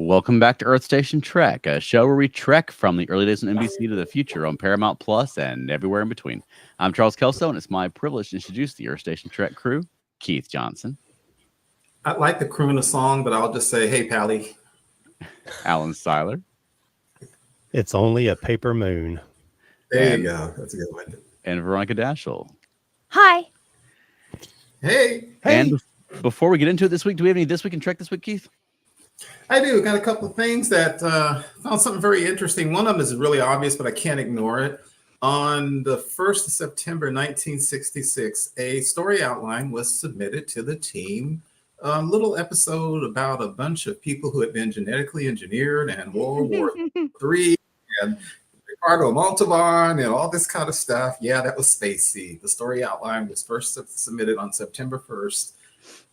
Welcome back to Earth Station Trek, a show where we trek from the early days on NBC to the future on Paramount Plus and everywhere in between. I'm Charles Kelso, and it's my privilege to introduce the Earth Station Trek crew, Keith Johnson. I'd like to croon a song, but I'll just say, hey, Pally. Alan Seiler. It's only a paper moon. There you go. That's a good one. And Veronica Dashel. Hi. Hey. And before we get into it this week, do we have any This Week in Trek this week, Keith? I do. Got a couple of things that found something very interesting. One of them is really obvious, but I can't ignore it. On the 1st of September, 1966, a story outline was submitted to the team. A little episode about a bunch of people who had been genetically engineered and World War III and Ricardo Montalban and all this kind of stuff. Yeah, that was Spacey. The story outline was first submitted on September 1st,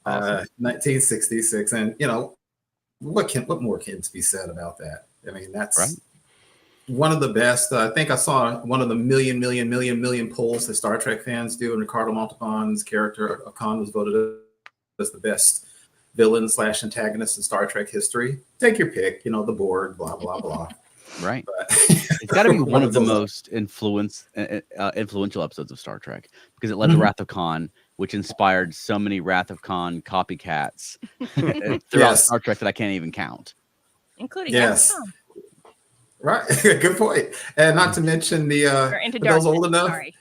1966. And, you know, what more can be said about that? I mean, that's right. One of the best. I think I saw one of the million polls that Star Trek fans do, and Ricardo Montalban's character, Khan, was voted as the best villain / antagonist in Star Trek history. Take your pick, you know, the board, blah, blah, blah. Right. It's got to be one of the most influential episodes of Star Trek because it led to Wrath of Khan, which inspired so many Wrath of Khan copycats throughout Star Trek that I can't even count. Including Wrath of Khan. Right. Good point. And not to mention the for those old enough. Sorry.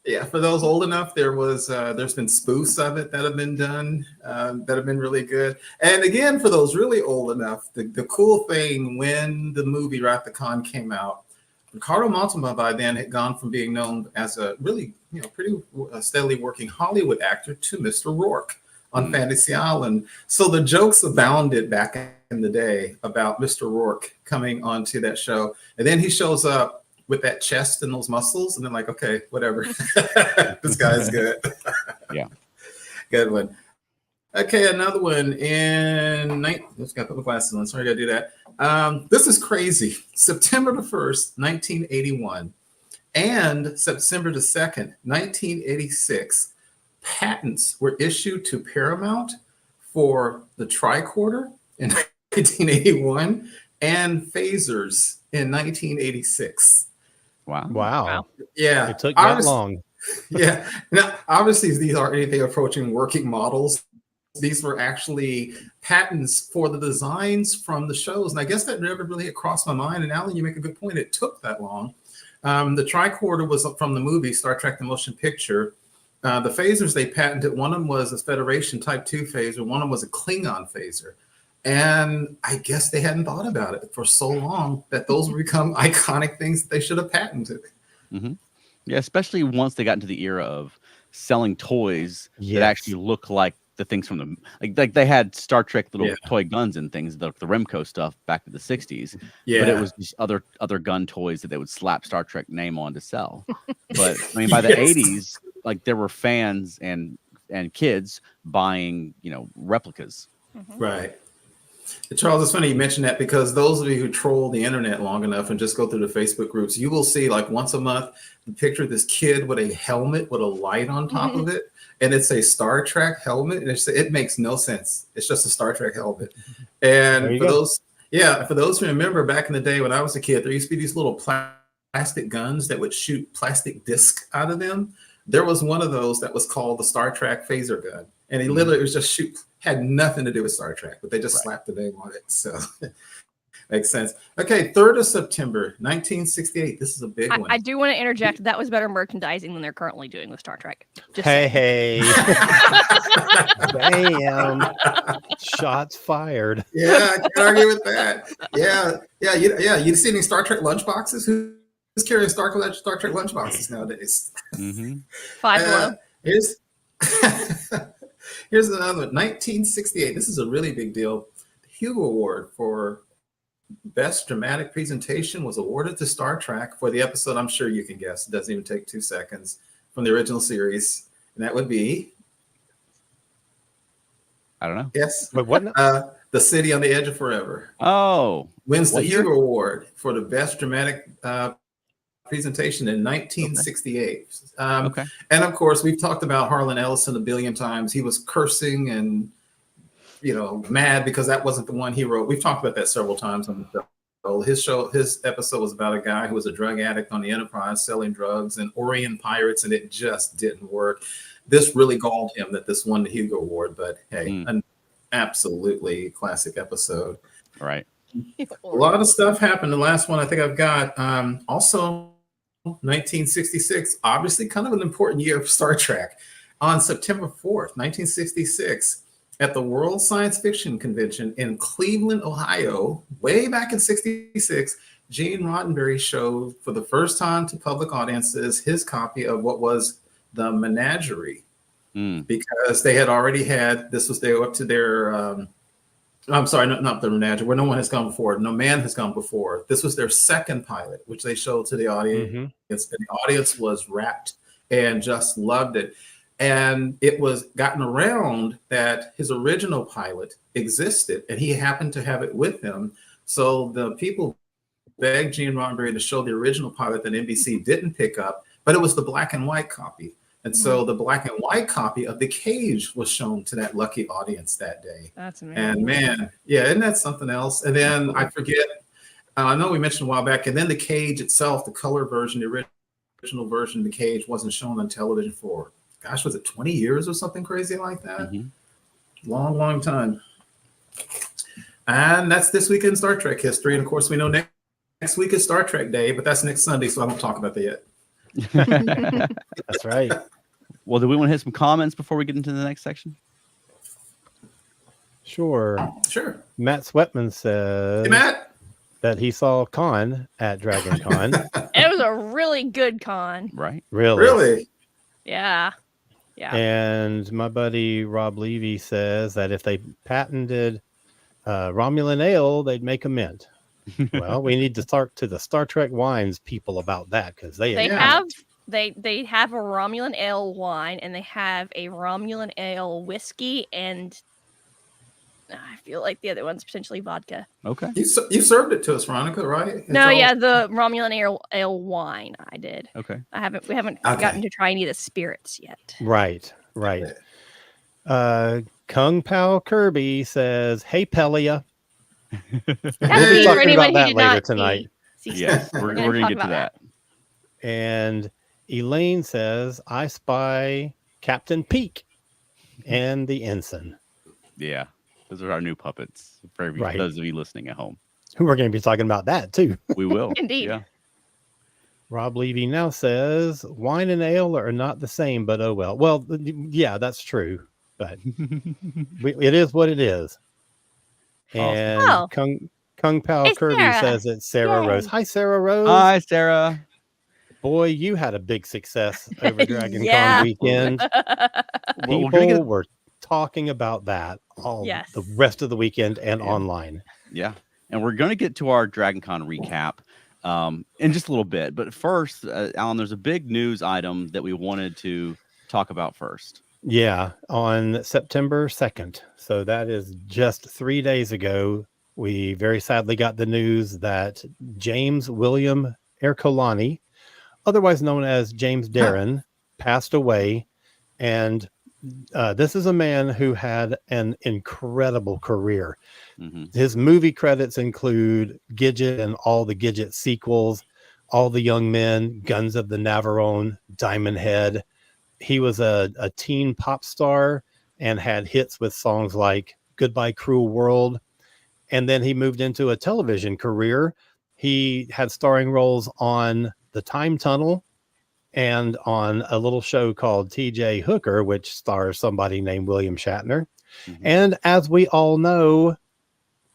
Yeah, for those old enough, there's been spoofs of it that have been done that have been really good. And again, for those really old enough, the cool thing when the movie Wrath of Khan came out, Ricardo Montalban by then had gone from being known as a really, pretty steadily working Hollywood actor to Mr. Rourke on Fantasy Island. So the jokes abounded back in the day about Mr. Rourke coming onto that show. And then he shows up with that chest and those muscles, and then like, okay, whatever. This guy is good. Yeah. Good one. Okay, another one let's got to put my glasses on. Sorry, I gotta do that. This is crazy. September the 1st, 1981, and September the 2nd, 1986, patents were issued to Paramount for the tricorder in 1981 and phasers in 1986. Wow. Yeah. It took that long. Yeah. Now, obviously, these aren't anything approaching working models. These were actually patents for the designs from the shows. And I guess that never really had crossed my mind. And Alan, you make a good point. It took that long. The tricorder was from the movie Star Trek The Motion Picture. The phasers they patented, one of them was a Federation Type 2 phaser. One of them was a Klingon phaser. And I guess they hadn't thought about it for so long that those would become iconic things that they should have patented. Mm-hmm. Yeah, especially once they got into the era of selling toys that actually look like the things from the like they had Star Trek little toy guns and things, the Remco stuff back to the 60s. Yeah. But it was just other gun toys that they would slap Star Trek name on to sell. But I mean, by the 80s, like there were fans and kids buying, replicas. Mm-hmm. Right. Charles, it's funny you mentioned that because those of you who troll the internet long enough and just go through the Facebook groups, you will see like once a month the picture of this kid with a helmet with a light on top of it, and it's a Star Trek helmet, and it makes no sense. It's just a Star Trek helmet. And for those who remember back in the day when I was a kid, there used to be these little plastic guns that would shoot plastic disc out of them. There was one of those that was called the Star Trek phaser gun, and he literally was just had nothing to do with Star Trek, but they just slapped the name on it. So makes sense. Okay, 3rd of September, 1968. This is a big one. I do want to interject. That was better merchandising than they're currently doing with Star Trek. Hey. Damn. Shots fired. Yeah, I can't argue with that. Yeah. You see any Star Trek lunchboxes? Who's carrying Star Trek lunchboxes nowadays? Mm-hmm. Five Below. Here's another one. 1968. This is a really big deal. The Hugo Award for Best Dramatic Presentation was awarded to Star Trek for the episode. I'm sure you can guess. It doesn't even take 2 seconds from the original series. And that would be... I don't know. Yes. But what? The City on the Edge of Forever. Oh. Wins the Hugo Award for the Best Dramatic presentation in 1968. And of course, we've talked about Harlan Ellison a billion times. He was cursing and mad because that wasn't the one he wrote. We've talked about that several times on the show. His episode was about a guy who was a drug addict on the Enterprise selling drugs and Orient pirates, and it just didn't work. This really galled him that this won the Hugo Award, but hey, an absolutely classic episode. Right. A lot of stuff happened. The last one I think I've got also 1966, obviously kind of an important year for Star Trek. On September 4th, 1966, at the World Science Fiction Convention in Cleveland, Ohio, way back in 66, Gene Roddenberry showed for the first time to public audiences his copy of what was the Menagerie, because they had already had, this was up to their, I'm sorry, not the Menagerie, where no one has gone before. No man has gone before. This was their second pilot, which they showed to the audience. And the audience was rapt and just loved it. And it was gotten around that his original pilot existed and he happened to have it with him. So the people begged Gene Roddenberry to show the original pilot that NBC didn't pick up, but it was the black and white copy. And so the black and white copy of The Cage was shown to that lucky audience that day. That's amazing. And man, yeah, isn't that something else? And then I forget, I know we mentioned a while back, and then The Cage itself, the color version, the original version of The Cage wasn't shown on television for, gosh, was it 20 years or something crazy like that? Long time. And that's this week in Star Trek history. And of course, we know next week is Star Trek Day, but that's next Sunday, so I won't talk about that yet. That's right. Well, do we want to hit some comments before we get into the next section? Sure. Matt Sweatman says, hey, Matt, that he saw Con at Dragon Con. It was a really good con. Right. Really? Yeah. And my buddy Rob Levy says that if they patented Romulan ale, they'd make a mint. Well, we need to talk to the Star Trek wines people about that, because they have a Romulan ale wine, and they have a Romulan ale whiskey, and I feel like the other one's potentially vodka. Okay. You served it to us, Veronica, right? The Romulan ale wine I did. Okay. We haven't gotten to try any of the spirits yet. Right. Kung Pao Kirby says, "Hey Pelia." We'll be talking about that later tonight. Yes, we're going to get to that. And Elaine says, "I spy Captain Peak and the ensign." Yeah, those are our new puppets for those of you listening at home. We're going to be talking about that too. We will. Indeed. Yeah. Rob Levy now says, "Wine and ale are not the same, but oh well." Well, yeah, that's true, but it is what it is. And Kung Pao Kirby Sarah. says it's Sarah Rose. Hi, Sarah Rose. Hi, Sarah. Boy, you had a big success over Dragon Con weekend. People were talking about that all the rest of the weekend and online. Yeah. And we're going to get to our Dragon Con recap in just a little bit. But first, Alan, there's a big news item that we wanted to talk about first. Yeah, on September 2nd. So that is just 3 days ago. We very sadly got the news that James William Ercolani, otherwise known as James Darren, passed away. And this is a man who had an incredible career. His movie credits include Gidget and all the Gidget sequels, All the Young Men, Guns of the Navarone, Diamond Head. He was a teen pop star and had hits with songs like Goodbye Cruel World. And then he moved into a television career. He had starring roles on The Time Tunnel and on a little show called TJ Hooker, which stars somebody named William Shatner. And as we all know,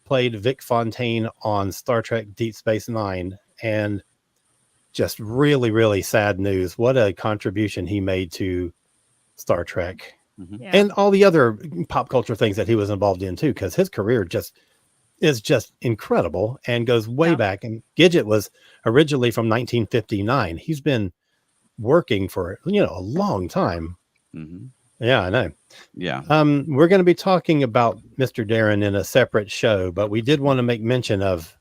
played Vic Fontaine on Star Trek Deep Space Nine. And just really, really sad news. What a contribution he made to Star Trek and all the other pop culture things that he was involved in too, because his career is just incredible and goes way back. And Gidget was originally from 1959. He's been working for a long time. Yeah, I know. Yeah. We're going to be talking about Mr. Darren in a separate show, but we did want to make mention of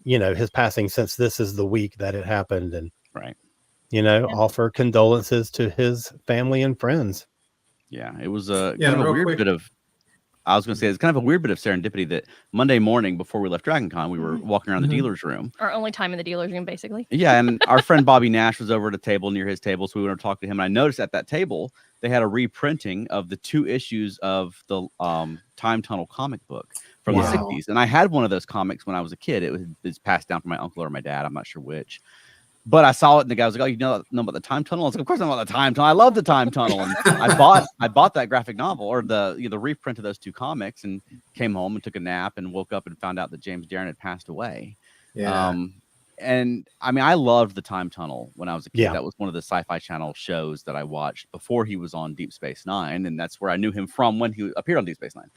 his passing, since this is the week that it happened, and offer condolences to his family and friends. Yeah, it was a kind of a weird bit of. I was going to say it's kind of a weird bit of serendipity that Monday morning before we left DragonCon, we were walking around the dealer's room. Our only time in the dealer's room, basically. Yeah, and our friend Bobby Nash was over at a table near his table, so we went to talk to him. And I noticed at that table they had a reprinting of the 2 issues of the Time Tunnel comic book from the 60s. And I had one of those comics when I was a kid. It's passed down from my uncle or my dad. I'm not sure which. But I saw it, and the guy was like, "Oh, you know about the Time Tunnel?" I was like, "Of course I know about the Time Tunnel. I love the Time Tunnel." And I bought that graphic novel or the reprint of those 2 comics, and came home and took a nap and woke up and found out that James Darren had passed away. Yeah. And I mean, I loved the Time Tunnel when I was a kid. Yeah. That was one of the Sci-Fi Channel shows that I watched before he was on Deep Space Nine, and that's where I knew him from when he appeared on Deep Space Nine.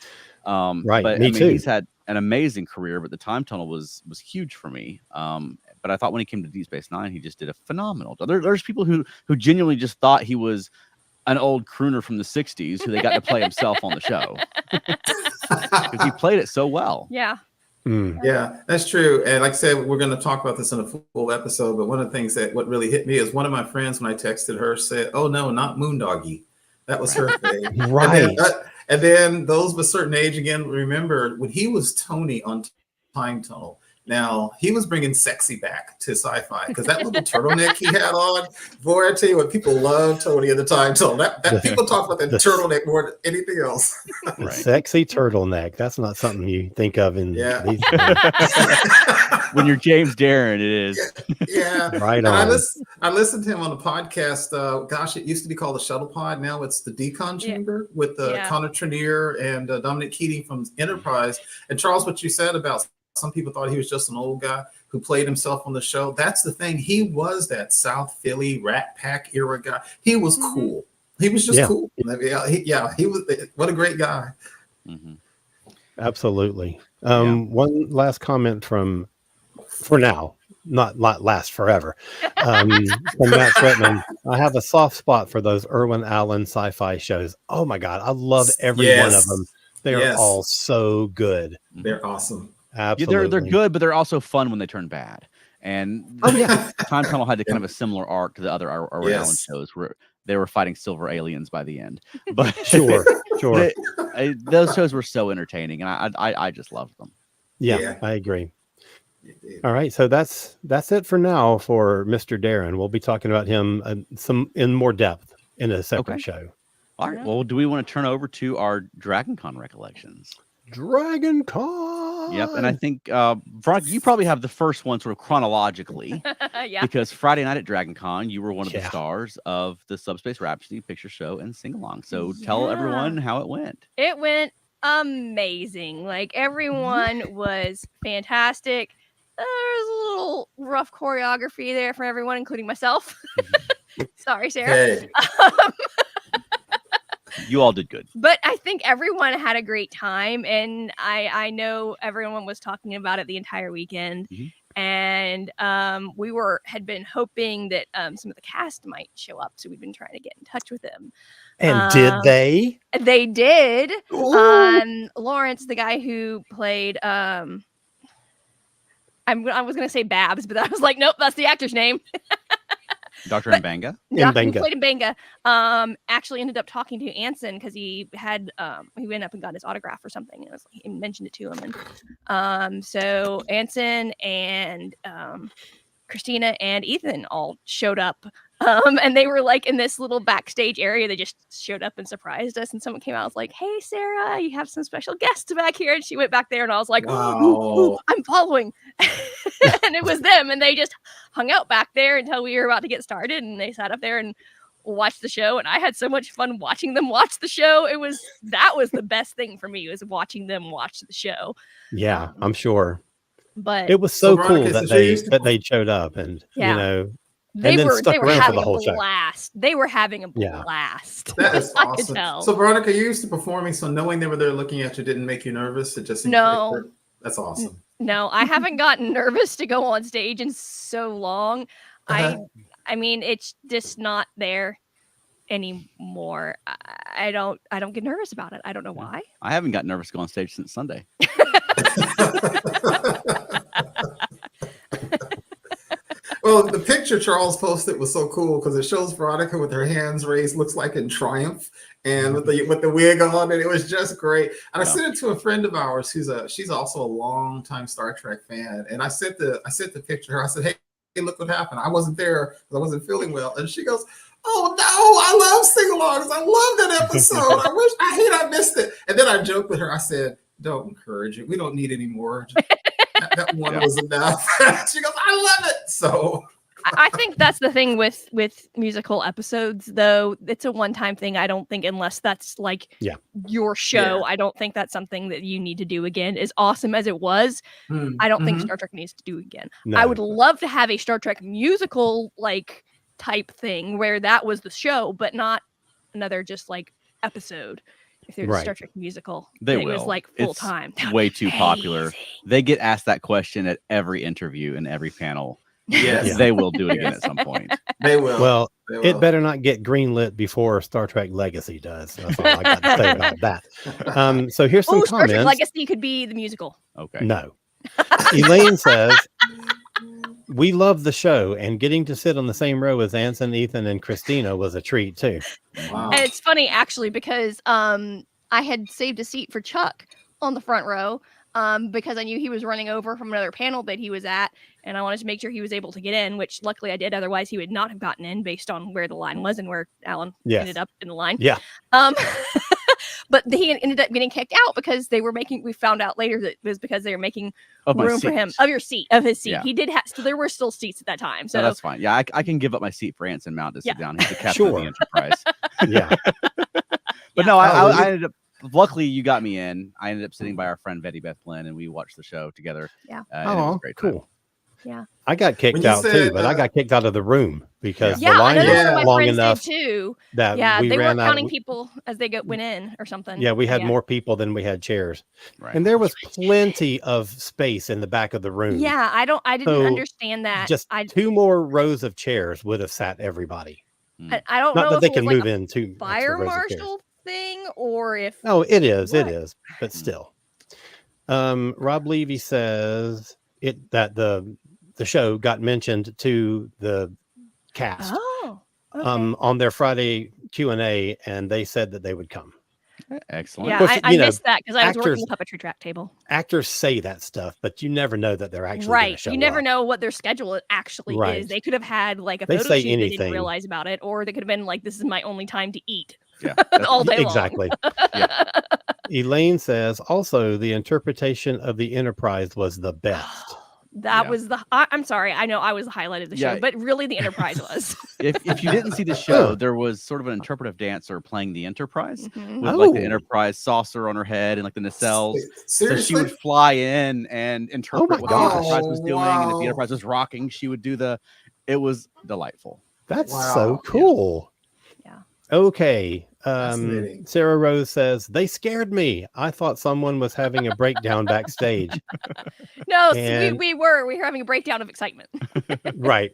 Right, but me I mean, too. he's had an amazing career, but the Time Tunnel was huge for me. But I thought when he came to Deep Space Nine, he just did a phenomenal job. There's people who genuinely just thought he was an old crooner from the 60s who they got to play himself on the show because he played it so well. Yeah. Yeah, that's true. And like I said, we're going to talk about this in a full episode. But one of the things that what really hit me is one of my friends, when I texted her, said, "Oh no, not Moondoggy." That was her thing. Right. And then those of a certain age again, remember when he was Tony on Time Tunnel. Now he was bringing sexy back to sci-fi because that little turtleneck he had on. Boy, I tell you what, people love Tony in the Time Tunnel. That people talk about that turtleneck more than anything else. The sexy turtleneck. That's not something you think of in these days. When you're James Darren, it is. Yeah. Right on. I listened to him on the podcast. Gosh, it used to be called the Shuttle Pod. Now it's the Decon Chamber with Connor Trenier and Dominic Keating from Enterprise. And Charles, what you said about some people thought he was just an old guy who played himself on the show. That's the thing. He was that South Philly Rat Pack era guy. He was cool. He was just cool. He was. What a great guy. Absolutely. One last comment for now, not last forever. From Matt Sweatman. I have a soft spot for those Irwin Allen sci-fi shows. Oh my God. I love every one of them. They are all so good. They're awesome. Absolutely. They're good, but they're also fun when they turn bad. And Time Tunnel had kind of a similar arc to the other Irwin Allen shows where they were fighting silver aliens by the end. But sure. Those shows were so entertaining, and I just loved them. Yeah, I agree. All right, so that's it for now for Mr. Darren. We'll be talking about him in more depth in a separate show. All right. Well, do we want to turn over to our DragonCon recollections? DragonCon. Yep. And I think, Veronica, you probably have the first one sort of chronologically. Because Friday night at DragonCon, you were one of the stars of the Subspace Rhapsody picture show and sing along. So tell everyone how it went. It went amazing. Like, everyone was fantastic. There was a little rough choreography there for everyone, including myself. Sorry, Sarah. Hey. You all did good. But I think everyone had a great time, and I know everyone was talking about it the entire weekend. And we had been hoping that some of the cast might show up, so we've been trying to get in touch with them. And did they? They did. Lawrence, the guy who played I was gonna say Babs, but I was like, nope, that's the actor's name. Dr. Mbanga? Who played Mbanga, actually ended up talking to Anson because he went up and got his autograph or something, and he mentioned it to him. And so Anson and Christina and Ethan all showed up, and they were like in this little backstage area. They just showed up and surprised us, and someone came out and was like, "Hey, Sarah, you have some special guests back here." And she went back there, and I was like, "Ooh, I'm following." And it was them, and they just hung out back there until we were about to get started, and they sat up there and watched the show, and I had so much fun watching them watch the show. That was the best thing for me, was watching them watch the show. Yeah, I'm sure. But it was so cool that they showed up, and you know, they were having the whole a blast. They were having a blast. That is awesome. So Veronica, you're used to performing, so knowing they were there looking at you didn't make you nervous? It just that's awesome. No, I haven't gotten nervous to go on stage in so long. I mean, it's just not there anymore. I don't get nervous about it. I don't know why. I haven't gotten nervous to go on stage since Sunday. Well, the picture Charles posted was so cool because it shows Veronica with her hands raised, looks like in triumph. and with the wig on, and it was just great. And I Yeah. sent it to a friend of ours she's also a long-time Star Trek fan, and I sent the picture to her. I said, hey, look what happened. I wasn't there because I wasn't feeling well, and she goes, oh no, I love sing-alongs. I love that episode. I hate I missed it. And then I joked with her. I said, don't encourage it. We don't need any more. That one was enough. She goes, I love it. So I think that's the thing with musical episodes, though. It's a one-time thing. I don't think, unless that's like your show, I don't think that's something that you need to do again. As awesome as it was, I don't think Star Trek needs to do again. No. I would love to have a Star Trek musical like type thing where that was the show, but not another just like episode. If there's a Star Trek musical, they it will. was like full time. Way too popular. They get asked that question at every interview and every panel. yes, They will do it again at some point. they will. Well, They it will. better not get greenlit before Star Trek Legacy does. That's all I got to say about that. So here's some Star Trek comments. Legacy could be the musical. Okay. No. Elaine says, we love the show, and getting to sit on the same row as Anson, Ethan, and Christina was a treat too. Wow. And it's funny actually because I had saved a seat for Chuck on the front row because I knew he was running over from another panel that he was at, and I wanted to make sure he was able to get in, which luckily I did. Otherwise, he would not have gotten in based on where the line was and where Alan ended up in the line. Yeah. But he ended up getting kicked out because we found out later that it was because they were making room for him of his seat. Yeah. He did have, so there were still seats at that time. So that's fine. Yeah, I can give up my seat for Anson Mount to sit down. He's the captain of the Enterprise. Yeah. But no, I ended up, luckily you got me in. I ended up sitting by our friend Betty Beth Flynn, and we watched the show together. Yeah. And it was a great time. Yeah. I got kicked out too, but I got kicked out of the room because the I line know was my long friends enough did too. that we they ran weren't out. counting people as they went in or something. Yeah, we had more people than we had chairs, right. And there was plenty of space in the back of the room. Yeah, I didn't understand that. Just 2 more rows of chairs would have sat everybody. I don't know Not that if they it can was move like in to fire marshal thing or if it is, but still. Rob Levy says that the show got mentioned to the cast on their Friday Q&A, and they said that they would come. Excellent. Yeah, course, I missed that because I was working the puppetry track table. Actors say that stuff, but you never know that they're actually right. Show you never up. know what their schedule actually is. They could have had like a They photo say shoot anything. they didn't realize about it, or they could have been like, "This is my only time to eat." Yeah, all day long. Exactly. Elaine says also the interpretation of the Enterprise was the best. That was I'm sorry. I know I was the highlight of the show, but really the Enterprise was. If you didn't see the show, there was sort of an interpretive dancer playing the Enterprise with like the Enterprise saucer on her head and like the nacelles. Seriously? So she would fly in and interpret what the Enterprise was doing. And if the Enterprise was rocking, she would do it was delightful. That's so cool. Yeah. Okay. Sarah Rose says, they scared me. I thought someone was having a breakdown backstage. No, we were having a breakdown of excitement. Right.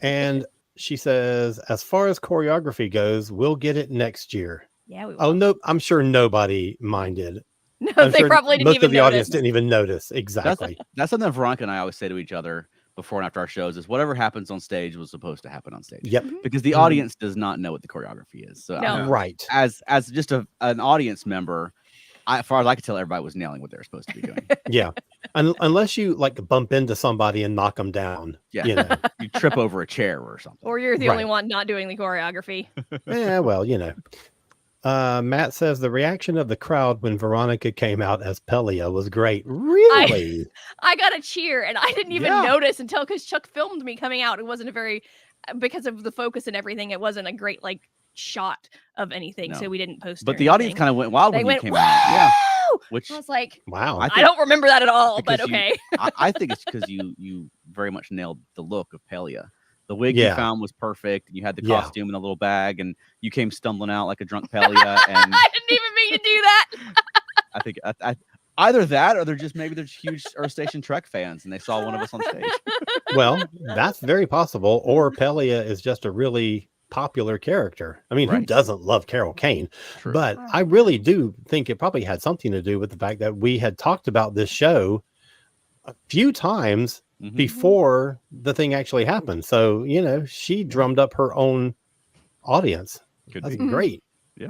And she says, as far as choreography goes, we'll get it next year. Yeah, we will. Oh, no, I'm sure nobody minded. No, they probably didn't even notice. Most of the audience didn't even notice. Exactly. That's something Veronica and I always say to each other before and after our shows is whatever happens on stage was supposed to happen on stage. Yep. Because the audience does not know what the choreography is. So right. As just an audience member, as far as I could tell, everybody was nailing what they were supposed to be doing. Yeah. Unless you like bump into somebody and knock them down. Yeah. You know. You trip over a chair or something. Or you're the only one not doing the choreography. Yeah, well, you know. Matt says the reaction of the crowd when Veronica came out as Pelia was great. Really? I got a cheer and I didn't even notice until because Chuck filmed me coming out. It wasn't because of the focus and everything, it wasn't a great like shot of anything. So we didn't post it. But the audience kind of went wild when you came out. Yeah. Which I was like, wow. I don't remember that at all, but okay. I think it's because you very much nailed the look of Pelia. The wig you found was perfect. You had the costume in a little bag, and you came stumbling out like a drunk Pelia. And I didn't even mean to do that. I think either that, or they're huge Earth Station Trek fans, and they saw one of us on stage. Well, that's very possible. Or Pelia is just a really popular character. I mean, who doesn't love Carol Kane? True. But I really do think it probably had something to do with the fact that we had talked about this show a few times before the thing actually happened. So, you know, she drummed up her own audience. That's great. Yeah.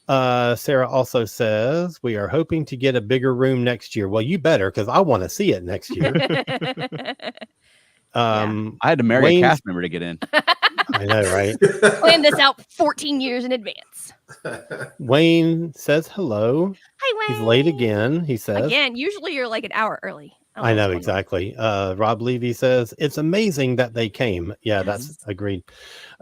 Sarah also says, we are hoping to get a bigger room next year. Well, you better, because I want to see it next year. I had to marry Wayne's, a cast member to get in. I know, right? Plan this out 14 years in advance. Wayne says hello. Hi, Wayne. He's late again, he says. Again, usually you're like an hour early. I know, exactly. Rob Levy says, it's amazing that they came. Yeah, that's agreed.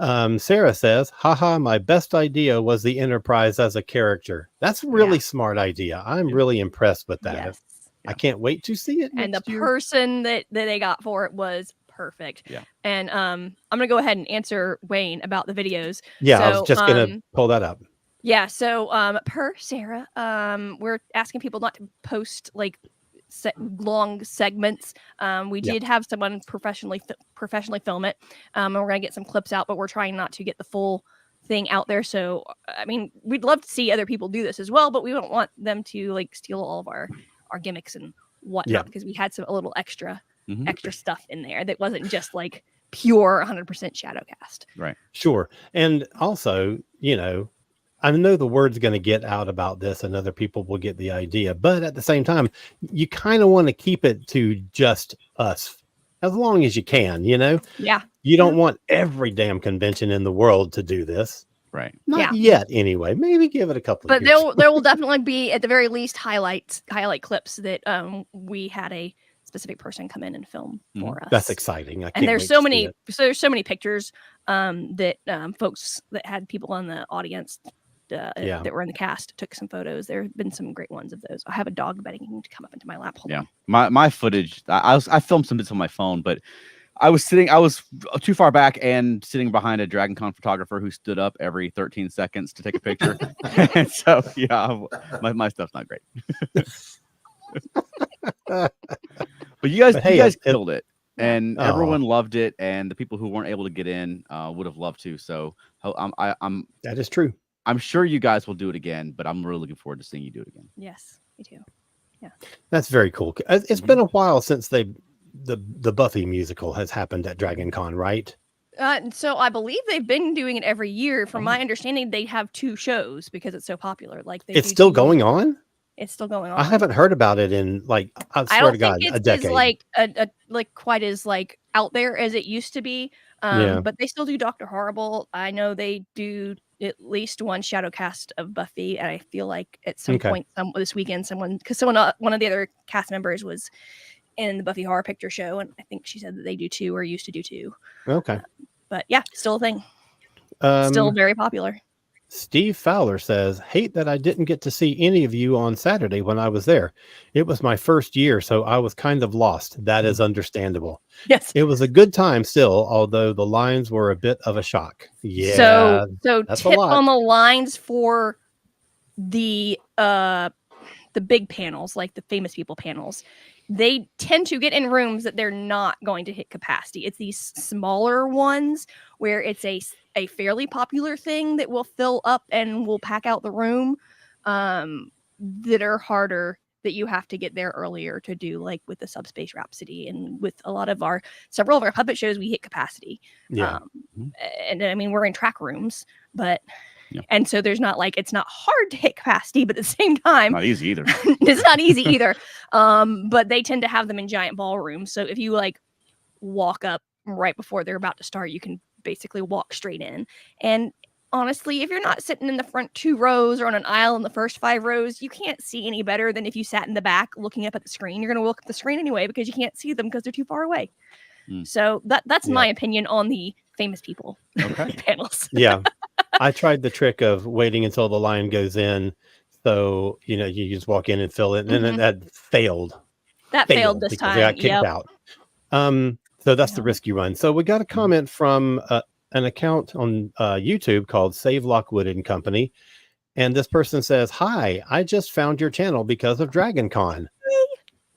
Sarah says, haha, my best idea was the Enterprise as a character. That's a really smart idea. I'm really impressed with that. Yes. I can't wait to see it. And the year. person that they got for it was perfect. Yeah. And I'm gonna go ahead and answer Wayne about the videos. Yeah, so, I was just gonna pull that up. Yeah, so per Sarah, we're asking people not to post like long segments. We did have someone professionally film it, and we're gonna get some clips out, but we're trying not to get the full thing out there. So I mean, we'd love to see other people do this as well, but we don't want them to like steal all of our gimmicks and whatnot, because we had a little extra stuff in there that wasn't just like pure 100% Shadowcast. Right. Sure. And also, you know, I know the word's going to get out about this and other people will get the idea, but at the same time, you kind of want to keep it to just us as long as you can, you know? Yeah. You don't want every damn convention in the world to do this. Right. Not yet, anyway. Maybe give it a couple of years. But there will definitely be, at the very least, highlight clips that we had a specific person come in and film for us. That's exciting. And there's so many pictures that folks that had people on the audience that were in the cast took some photos. There have been some great ones of those. I have a dog begging to come up into my lap. Hold on. My footage. I filmed some bits on my phone, but I was too far back and sitting behind a Dragon Con photographer who stood up every 13 seconds to take a picture. And so my stuff's not great. But you guys killed it, and everyone loved it, and the people who weren't able to get in would have loved to. So I'm that is true. I'm sure you guys will do it again, but I'm really looking forward to seeing you do it again. Yes, me too. Yeah, that's very cool. It's been a while since the Buffy musical has happened at Dragon Con, right? So I believe they've been doing it every year. From my understanding, they have 2 shows because it's so popular. Like it's still going on. It's still going on. I haven't heard about it in like I swear to God, a decade. It's like quite as like out there as it used to be. But they still do Dr. Horrible. I know they do at least one Shadowcast of Buffy, and I feel like at some point this weekend, one of the other cast members was in the Buffy Horror Picture Show, and I think she said that they do 2 or used to do 2. Okay. But yeah, still a thing. Still very popular. Steve Fowler says, hate that I didn't get to see any of you on Saturday when I was there. It was my first year, so I was kind of lost. That is understandable. Yes. It was a good time still, although the lines were a bit of a shock. Yeah. So tip on the lines for the big panels, like the famous people panels. They tend to get in rooms that they're not going to hit capacity. It's these smaller ones where it's a fairly popular thing that will fill up and will pack out the room, that are harder, that you have to get there earlier to do, like with the Subspace Rhapsody and with a lot of several of our puppet shows, we hit capacity. Yeah. And I mean, we're in track rooms, but and so there's not it's not hard to hit capacity, but at the same time, not easy either. It's not easy either. But they tend to have them in giant ballrooms. So if you walk up right before they're about to start, you can basically walk straight in. And honestly, if you're not sitting in the front 2 rows or on an aisle in the first 5 rows, you can't see any better than if you sat in the back looking up at the screen. You're going to look at the screen anyway because you can't see them because they're too far away. So that's my opinion on the famous people panels. Yeah. I tried the trick of waiting until the line goes in. So, you just walk in and fill it. And then that failed. That failed this time. They got kicked out. So that's the risk you run. So we got a comment from an account on YouTube called Save Lockwood and Company. And this person says, hi, I just found your channel because of Dragon Con.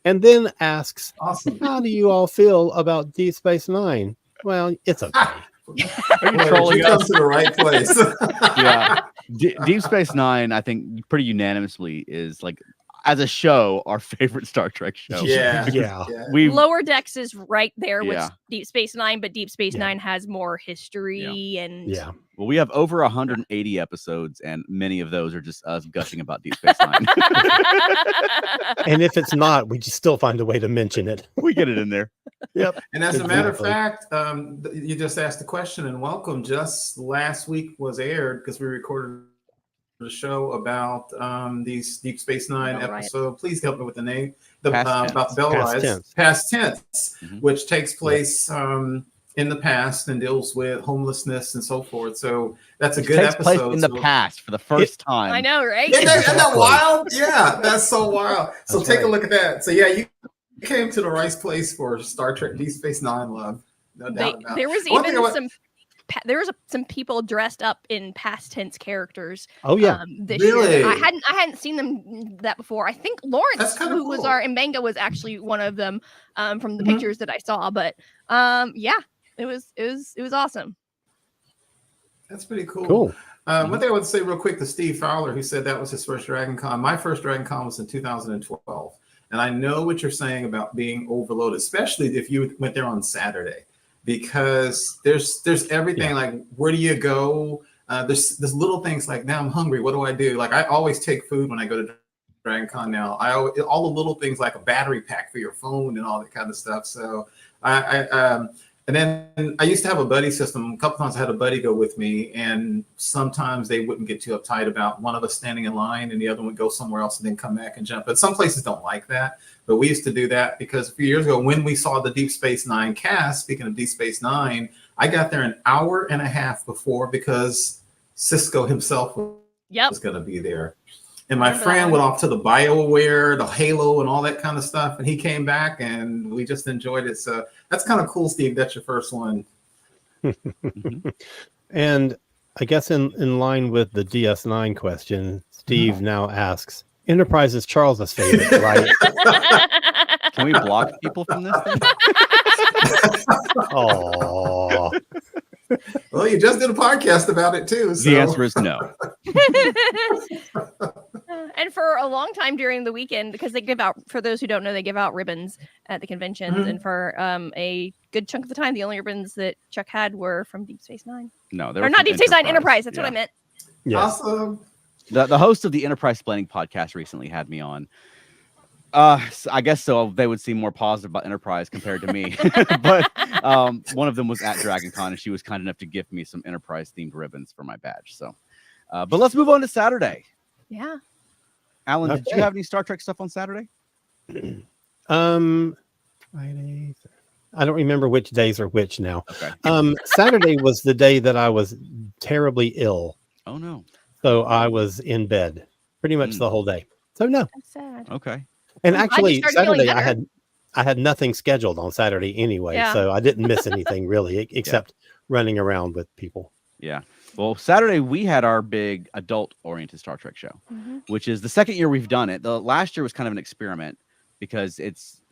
And then asks, how do you all feel about Deep Space Nine? Well, it's okay. Are you trolling? You come to the right place. Yeah. Deep Space Nine, I think pretty unanimously is as a show, our favorite Star Trek show. Yeah. Yeah. We Lower Decks is right there with Yeah. Deep Space Nine, but Deep Space Yeah. Nine has more history and Yeah. Well, we have over 180 episodes, and many of those are just us gushing about Deep Space Nine. And if it's not, we just still find a way to mention it. We get it in there. Yep. And as a matter of Exactly. fact, you just asked the question, and welcome. Just last week was aired because we recorded a show about these Deep Space Nine Bell episode. Please help me with the name. Past About the Bell Past Rise, tense. Past Tense, Mhm. which takes place in the past and deals with homelessness and so forth. So that's a It good takes place episode. in the So- past for the first time. I know, right? Isn't that Exactly. wild? Yeah, that's so wild. So That's take a right. look at that. So yeah, you came to the right place for Star Trek Deep Space Nine love. No doubt about it. There was One thing even I wa- some people dressed up in past tense characters. Oh yeah. This Really? year. I hadn't seen them that before. I think Lawrence, That's kinda who was cool. our Mbenga, was actually one of them from the Mhm. pictures that I saw. But yeah, it was awesome. That's pretty cool. Cool. One thing I want to say real quick to Steve Fowler, who said that was his first Dragon Con. My first Dragon Con was in 2012. And I know what you're saying about being overloaded, especially if you went there on Saturday, because there's everything. Yeah. Like, where do you go? There's little things like, now I'm hungry. What do I do? Like, I always take food when I go to Dragon Con now. All the little things like a battery pack for your phone and all that kind of stuff. So and then I used to have a buddy system. A couple times I had a buddy go with me, and sometimes they wouldn't get too uptight about one of us standing in line and the other one would go somewhere else and then come back and jump. But some places don't like that. But we used to do that because a few years ago, when we saw the Deep Space Nine cast, speaking of Deep Space Nine, I got there an hour and a half before because Cisco himself Yep. was going to be there. And my Remember that friend one. went off to the BioWare, the Halo, and all that kind of stuff. And he came back, and we just enjoyed it. So that's kind of cool, Steve. That's your first one. Mhm. And I guess in line with the DS9 question, Steve now asks, Enterprise is Charles's favorite, right? Can we block people from this thing? Oh, Well, you just did a podcast about it too. So. The answer is no. And for a long time during the weekend, because they give out, for those who don't know, they give out ribbons at the conventions. Mhm. And for a good chunk of the time, the only ribbons that Chuck had were from Deep Space Nine. No, they Or were not from Deep Space Nine, Enterprise. That's what I Yeah. meant. yes. Awesome. The host of the Enterprise Planning podcast recently had me on. So I guess so. They would seem more positive about Enterprise compared to me. But one of them was at Dragon Con, and she was kind enough to gift me some Enterprise themed ribbons for my badge. So, but let's move on to Saturday. Yeah. Alan, did you Okay. have any Star Trek stuff on Saturday? Friday. I don't remember which days are which now. Okay. Saturday was the day that I was terribly ill. Oh no. So I was in bed pretty much Mm. the whole day. So no. That's sad. Okay. And I'm glad you actually started feeling Saturday better. I had nothing scheduled on Saturday anyway. Yeah. So I didn't miss anything really except running around with people. Yeah. Well, Saturday we had our big adult-oriented Star Trek show, Mhm. which is the second year we've done it. The last year was kind of an experiment because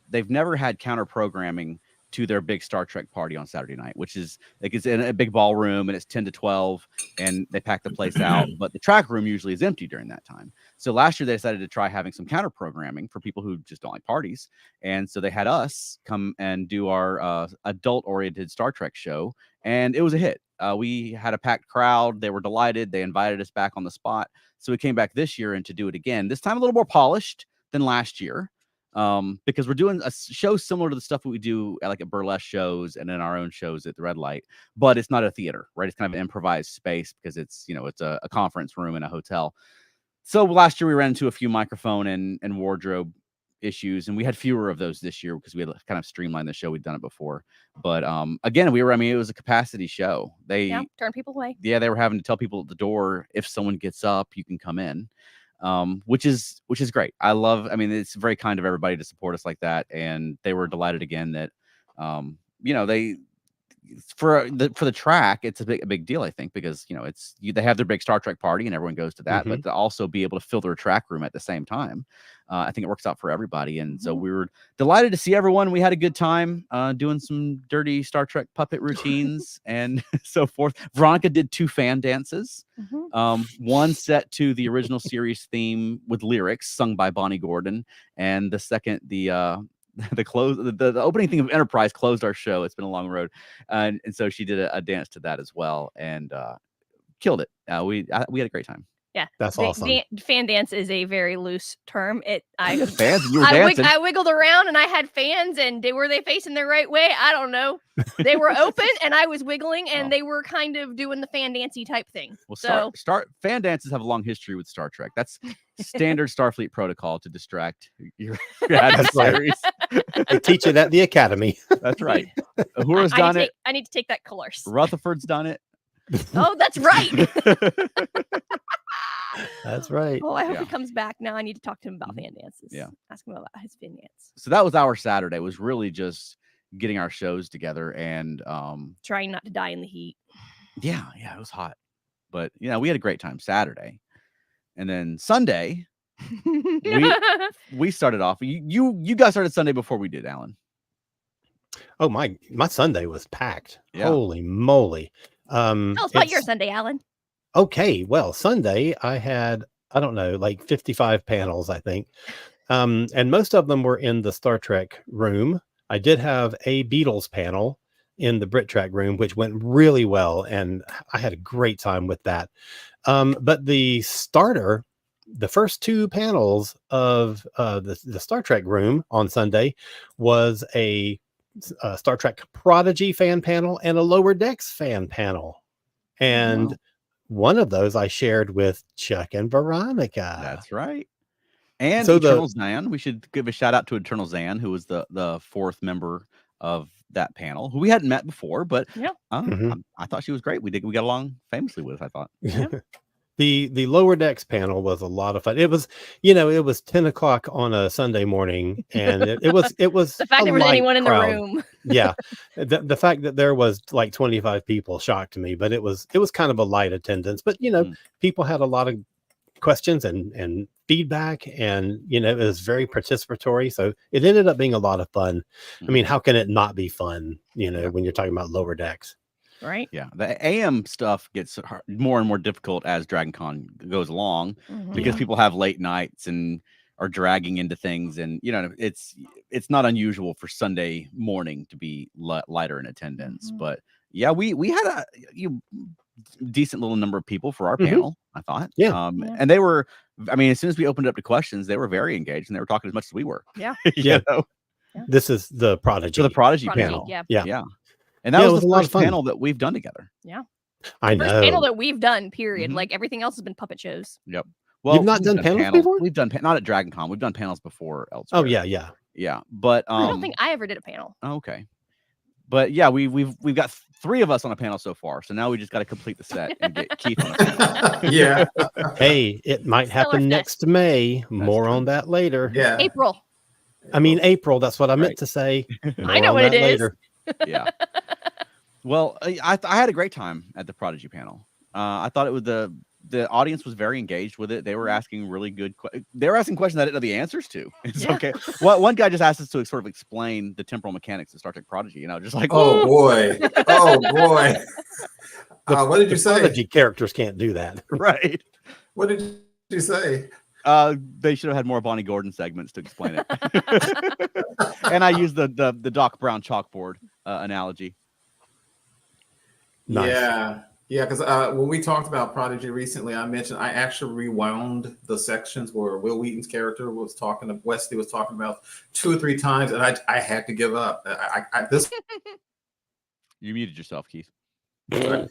they've never had counter programming to their big Star Trek party on Saturday night, which is like it's in a big ballroom and it's 10 to 12 and they pack the place out, but the track room usually is empty during that time. So last year they decided to try having some counter programming for people who just don't like parties. And so they had us come and do our adult oriented Star Trek show. And it was a hit. We had a packed crowd. They were delighted. They invited us back on the spot. So we came back this year and to do it again, this time a little more polished than last year. Because we're doing a show similar to the stuff that we do at burlesque shows and in our own shows at the Red Light, but it's not a theater, right? It's kind of an improvised space because it's a conference room in a hotel. So last year we ran into a few microphone and wardrobe issues, and we had fewer of those this year because we had kind of streamlined the show. We'd done it before, but again, it was a capacity show. They Turn people away. they were having to tell people at the door, if someone gets up, you can come in. Which is great. It's very kind of everybody to support us like that. And they were delighted again that, for the track, it's a big deal, I think, because they have their big Star Trek party and everyone goes to that, but to also be able to fill their track room at the same time, I think it works out for everybody. And so we were delighted to see everyone. We had a good time doing some dirty Star Trek puppet routines and so forth. Veronica did 2 fan dances, one set to the original series theme with lyrics sung by Bonnie Gordon, and the second the opening thing of Enterprise closed our show. It's been a long road, and so she did a dance to that as well, and killed it. We had a great time. Yeah, that's awesome. Fan dance is a very loose term. Fans, you were dancing. I wiggled around and I had fans, and were they facing the right way? I don't know. They were open and I was wiggling, and they were kind of doing the fan dancey type thing. Well, fan dances have a long history with Star Trek. That's standard Starfleet protocol to distract your adversaries. They teach it at the academy. That's right. Uhura's done it. I need to take that course. Rutherford's done it. Oh, that's right. That's right. Oh, I hope he comes back. Now I need to talk to him about fan dances. Yeah. Ask him about his fan dance. So that was our Saturday. It was really just getting our shows together and trying not to die in the heat. Yeah, it was hot. But we had a great time Saturday. And then Sunday, we started off. You guys started Sunday before we did, Alan. Oh, my Sunday was packed. Yeah. Holy moly. Tell us about your Sunday, Alan. Okay, well, Sunday I had, I don't know, like 55 panels, I think. And most of them were in the Star Trek room. I did have a Beatles panel in the Brit Trek room, which went really well, and I had a great time with that. But the first 2 panels of the Star Trek room on Sunday was a Star Trek Prodigy fan panel and a Lower Decks fan panel. And one of those I shared with Chuck and Veronica. That's right. And so Eternal Zan. We should give a shout out to Eternal Zan, who was the 4th member of that panel, who we hadn't met before, but I thought she was great. We got along famously with, I thought. Yeah. The Lower Decks panel was a lot of fun. It was, it was 10 o'clock on a Sunday morning, and it was the fact there was anyone in the room. Yeah. The fact that there was like 25 people shocked me, but it was kind of a light attendance, but people had a lot of questions and feedback, and it was very participatory, so it ended up being a lot of fun. I mean, how can it not be fun, when you're talking about Lower Decks? Right. Yeah. The AM stuff gets more and more difficult as Dragon Con goes along, because people have late nights and are dragging into things. And, it's not unusual for Sunday morning to be lighter in attendance. But yeah, we had a decent little number of people for our panel, I thought. Yeah. And they were, as soon as we opened up to questions, they were very engaged, and they were talking as much as we were. Yeah. Yeah. This is the Prodigy. So the Prodigy panel. Yeah. And that was the first panel that we've done together. Yeah. I know. First panel that we've done, period. Like everything else has been puppet shows. Yep. Well, you've not done panels before? We've done not at Dragon Con. We've done panels before elsewhere. Oh yeah. Yeah. But I don't think I ever did a panel. Okay. But yeah, we've got 3 of us on a panel so far. So now we just got to complete the set and get Keith on a panel. Yeah. Hey, it might happen next May. More on that later. Yeah. April. April. That's what I meant to say. I know what it is. Later. Yeah. Well, I had a great time at the Prodigy panel. I thought it was the audience was very engaged with it. They were asking really good they were asking questions I didn't know the answers to. It's okay. Well, one guy just asked us to sort of explain the temporal mechanics of Star Trek Prodigy, and I was just like, oh boy. What did you say? Prodigy characters can't do that. Right. What did you say? They should have had more Bonnie Gordon segments to explain it. And I used the Doc Brown chalkboard analogy. Nice. Yeah, because when we talked about Prodigy recently, I mentioned I actually rewound the sections where Will Wheaton's character was talking, Wesley was talking about 2 or 3 times, and I had to give up. You muted yourself, Keith. Yeah,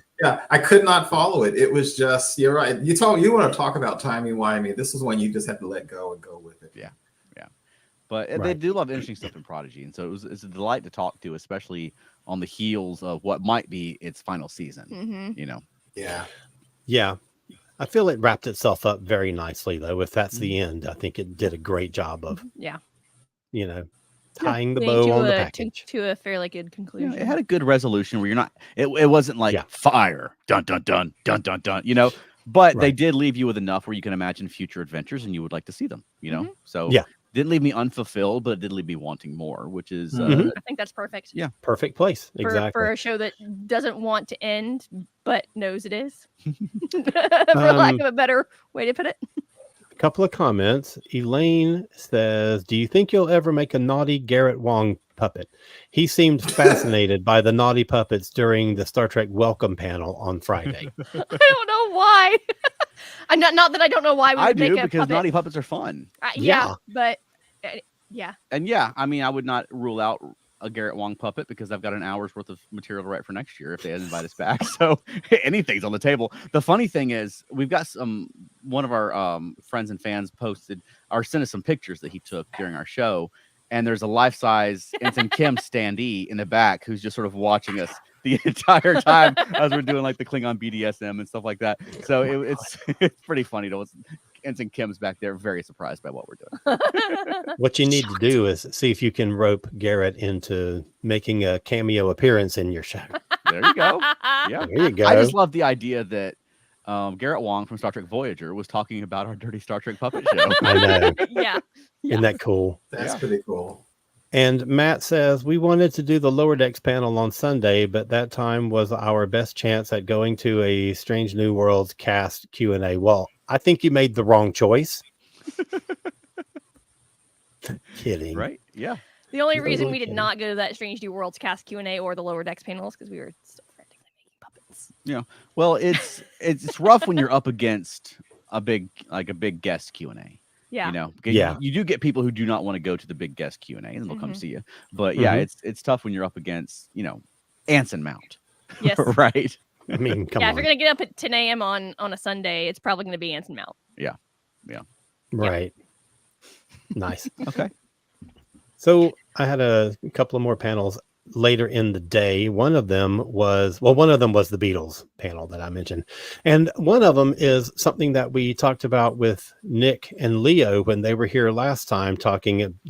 I could not follow it. It was just, you're right. You want to talk about timey-wimey. This is when you just have to let go and go with it. Yeah. But they do love interesting stuff in Prodigy, and so it's a delight to talk to, especially on the heels of what might be its final season. Yeah. I feel it wrapped itself up very nicely, though. If that's the end, I think it did a great job of tying the Leading bow to on the a- package. to a fairly good Yeah, conclusion. it had a good resolution where you're not. It wasn't like fire, dun dun dun dun dun dun. You know, but they did leave you with enough where you can imagine future adventures and you would like to see them. You know, so didn't leave me unfulfilled, but it did leave me wanting more, which is I think that's perfect. Yeah, perfect place. For, Exactly. for a show that doesn't want to end but knows it is. For lack of a better way to put it. A couple of comments. Elaine says, "Do you think you'll ever make a naughty Garrett Wang puppet? He seemed fascinated by the naughty puppets during the Star Trek Welcome panel on Friday." I don't know why. I'm not that I don't know why we would make a because puppet. naughty puppets are fun. But yeah. And yeah, I mean, I would not rule out a Garrett Wang puppet because I've got an hour's worth of material to write for next year if they invite us back. So anything's on the table. The funny thing is, we've got one of our friends and fans posted or sent us some pictures that he took during our show. And there's a life-size Ensign Kim standee in the back who's just sort of watching us the entire time as we're doing like the Klingon BDSM and stuff like that. So it's pretty funny to Ensign Kim's back there, very surprised by what we're doing. What you need to do is see if you can rope Garrett into making a cameo appearance in your show. There you go. Yeah, there you go. I just love the idea that Garrett Wang from Star Trek Voyager was talking about our dirty Star Trek puppet show. I know. Yeah. Isn't that cool? That's pretty cool. And Matt says, "We wanted to do the Lower Decks panel on Sunday, but that time was our best chance at going to a Strange New Worlds cast Q&A. Well, I think you made the wrong choice." Kidding. Right? Yeah. The only reason we did not go to that Strange New Worlds cast Q&A or the Lower Decks panel is because we were still frantically making puppets. Yeah. Well, it's rough when you're up against a big guest Q&A. Yeah. You know, Yeah. you do get people who do not want to go to the big guest Q&A and they'll come see you. But yeah, it's tough when you're up against, Anson Mount. Yes. Right. I mean, come Yeah, on. if you're going to get up at 10 a.m. on a Sunday, it's probably going to be Anson Mount. Yeah. Yeah. Right. Nice. Okay. So I had a couple of more panels later in the day. One of them was the Beatles panel that I mentioned. And one of them is something that we talked about with Nick and Leo when they were here last time,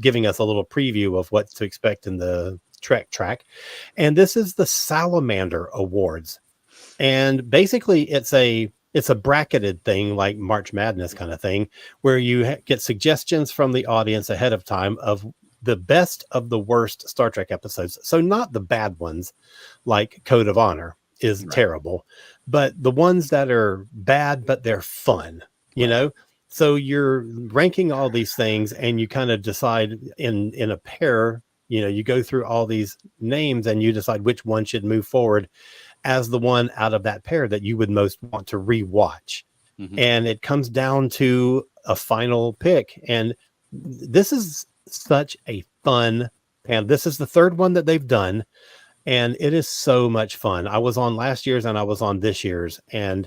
giving us a little preview of what to expect in the Trek track. And this is the Salamander Awards. And basically it's a bracketed thing like March Madness kind of thing where you get suggestions from the audience ahead of time of the best of the worst Star Trek episodes. So not the bad ones like Code of Honor is terrible, but the ones that are bad, but they're fun, you know? So you're ranking all these things and you kind of decide in a pair, you go through all these names and you decide which one should move forward as the one out of that pair that you would most want to rewatch. And it comes down to a final pick. And this is such a fun panel. This is the third one that they've done, and it is so much fun. I was on last year's and I was on this year's, and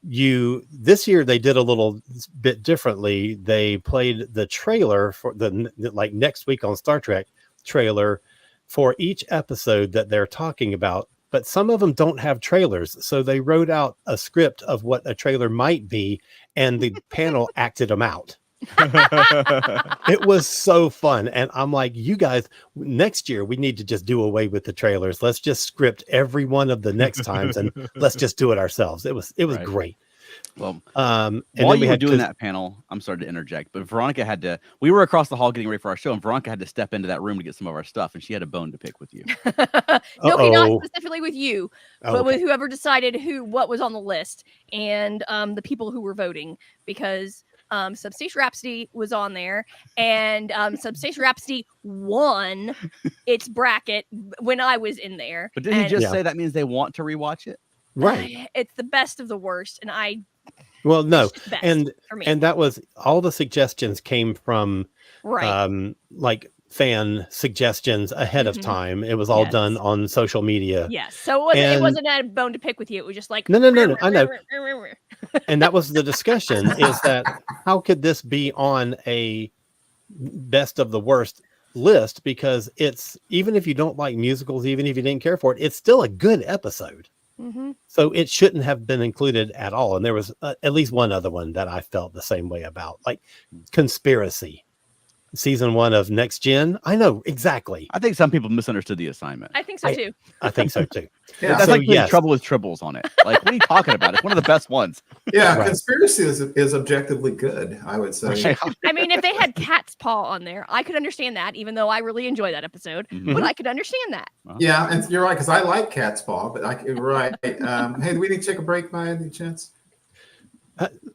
this year they did a little bit differently. They played the trailer for the next week on Star Trek trailer for each episode that they're talking about, but some of them don't have trailers, so they wrote out a script of what a trailer might be, and the panel acted them out. It was so fun, and I'm like, you guys, next year we need to just do away with the trailers. Let's just script every one of the next times and let's just do it ourselves. It was great. Well, and while you were doing that panel, I'm sorry to interject, but Veronica we were across the hall getting ready for our show, and Veronica had to step into that room to get some of our stuff, and she had a bone to pick with you. No, not specifically with you, but with whoever decided what was on the list and the people who were voting, because Substation Rhapsody was on there, and Substation Rhapsody won its bracket when I was in there. But didn't he just say that means they want to rewatch it? Right. It's the best of the worst, and well, no, and for me. That was all the suggestions came from like fan suggestions ahead of time. It was all done on social media. Yes, so it wasn't a bone to pick with you. It was just like no. I know. And that was the discussion: is that how could this be on a best of the worst list? Because it's, even if you don't like musicals, even if you didn't care for it, it's still a good episode. So it shouldn't have been included at all. And there was at least one other one that I felt the same way about, like Conspiracy. season 1 of Next Gen. I know exactly. I think some people misunderstood the assignment. I think so too. I think so too. Yeah. That's So, like putting yes. Trouble with Tribbles on it. Like, what are you talking about? It's one of the best ones. Yeah, Right. Conspiracy is objectively good, I would say. I mean, if they had Cat's Paw on there, I could understand that, even though I really enjoy that episode. Mhm. But I could understand that. Yeah, and you're right, because I like Cat's Paw, but you're right. Hey, do we need to take a break by any chance?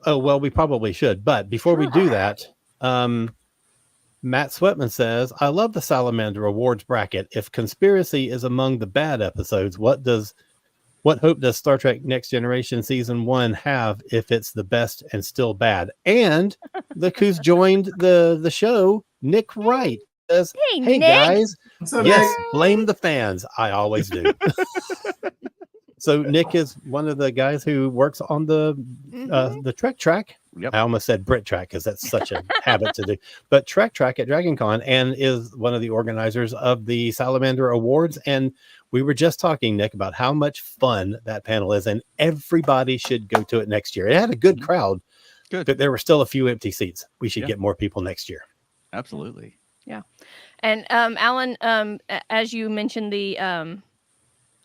Oh, well, we probably should. But before we do that, Matt Sweatman says, I love the Salamander Awards bracket. If Conspiracy is among the bad episodes, what hope does Star Trek Next Generation Season 1 have if it's the best and still bad? And look who's joined the show, Nick Wright says, Hey, hey Nick. guys, What's up, yes, Nick? blame the fans. I always do. So Nick is one of the guys who works on the Trek track. Yep. I almost said Brit track because that's such a habit to do. But Trek track at DragonCon, and is one of the organizers of the Salamander Awards. And we were just talking, Nick, about how much fun that panel is, and everybody should go to it next year. It had a good crowd, but there were still a few empty seats. We should get more people next year. Absolutely. Yeah. And Alan, as you mentioned the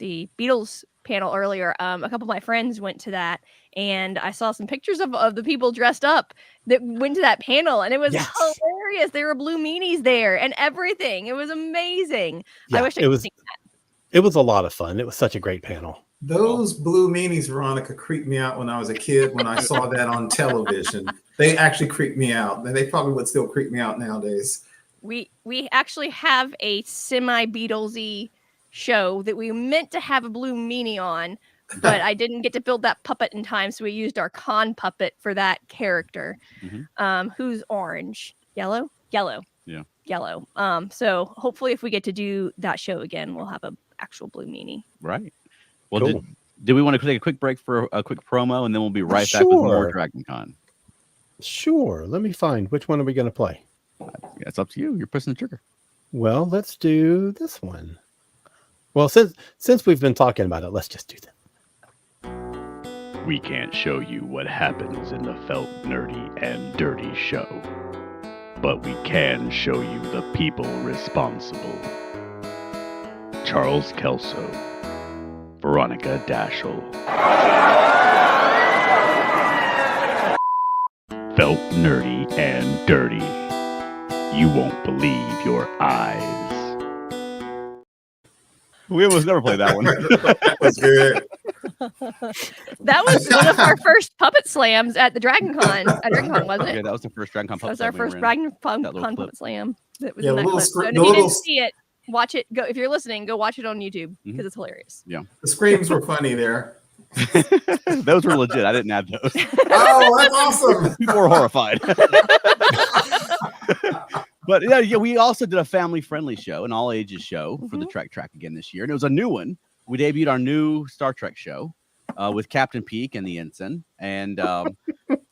Beatles panel earlier, a couple of my friends went to that, and I saw some pictures of the people dressed up that went to that panel, and it was hilarious. There were blue meanies there and everything. It was amazing. Yeah, I wish I could see that. It was a lot of fun. It was such a great panel. Those blue meanies, Veronica, creeped me out when I was a kid when I saw that on television. They actually creeped me out. And they probably would still creep me out nowadays. We actually have a semi-Beatlesy show that we meant to have a blue meanie on, but I didn't get to build that puppet in time, so we used our con puppet for that character. Who's orange? Yellow? Yellow. Yeah. Yellow. So hopefully if we get to do that show again, we'll have a actual blue meanie. Right. Well, Cool. do we want to take a quick break for a quick promo, and then we'll be right back with more DragonCon? Sure. Let me find, which one are we going to play? Yeah, it's up to you. You're pressing the trigger. Well, let's do this one. Well, since we've been talking about it, let's just do that. We can't show you what happens in the Felt Nerdy and Dirty show, but we can show you the people responsible. Charles Kelso, Veronica Dashel. Felt Nerdy and Dirty. You won't believe your eyes. We almost never played that one. That was good. That was one of our first puppet slams at the DragonCon. At DragonCon, wasn't it? Yeah, that was the first DragonCon puppet. That was our first DragonCon puppet slam. That was Yeah, in that little clip. scr- So, and the if you little didn't see it, watch it. Go if you're listening. Go watch it on YouTube because it's hilarious. Yeah. The screams were funny there. Those were legit. I didn't add those. Oh, that's awesome. People were horrified. But yeah, we also did a family-friendly show, an all-ages show for the Trek Track again this year, and it was a new one. We debuted our new Star Trek show with Captain Peak and the Ensign, and